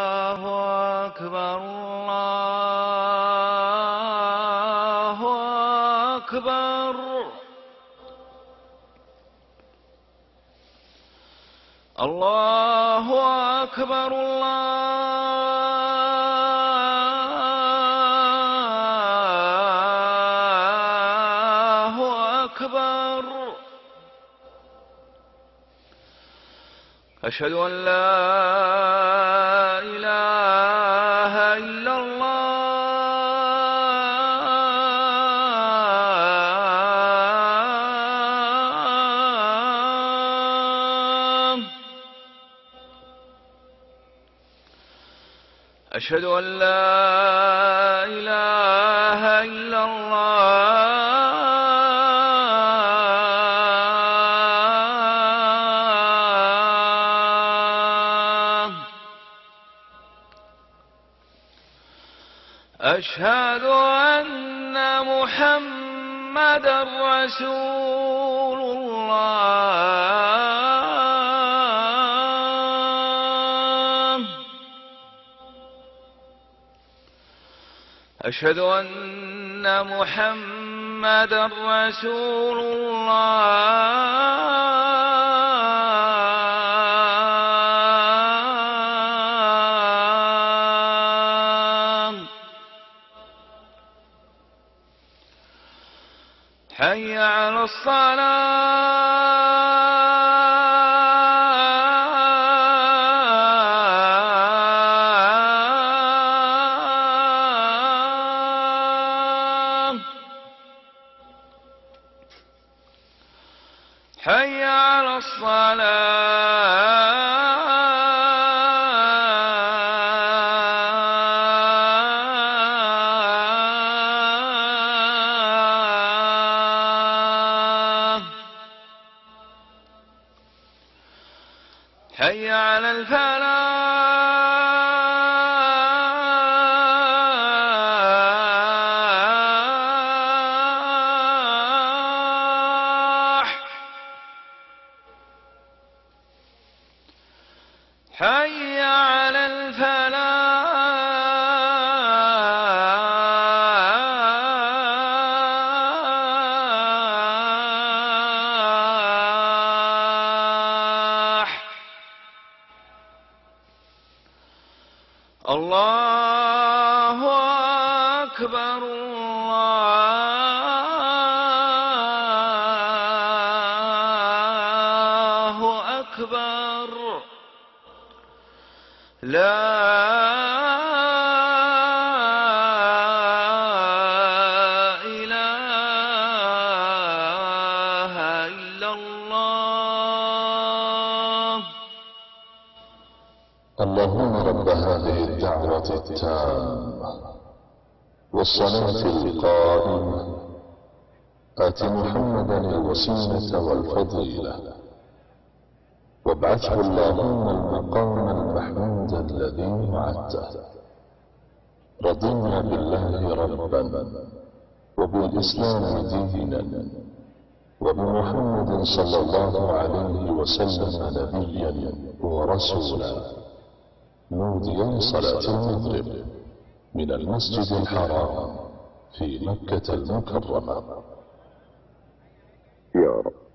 الله أكبر الله أكبر. الله أكبر الله أكبر. أشهد أن لا إله إلا الله. أشهد أن لا إله إلا الله. أشهد أن محمدًا رسول الله. أشهد أن محمدًا رسول الله. حي على الصلاة. حي على الصلاة. حي على الفلاح. حي على الفلاح. الله أكبر الله أكبر. لا إله إلا الله. اللهم رب هذه الدعوة التامة والصلاة القائمة آت محمدا الوسيلة والفضيلة وابعثه اللهم المقام المحمود الذي وعدته. رضينا بالله ربا وبالإسلام دينا وبمحمد صلى الله عليه وسلم نبيا ورسولا. نودي لصلاة المغرب من المسجد الحرام في مكة المكرمة. يا رب.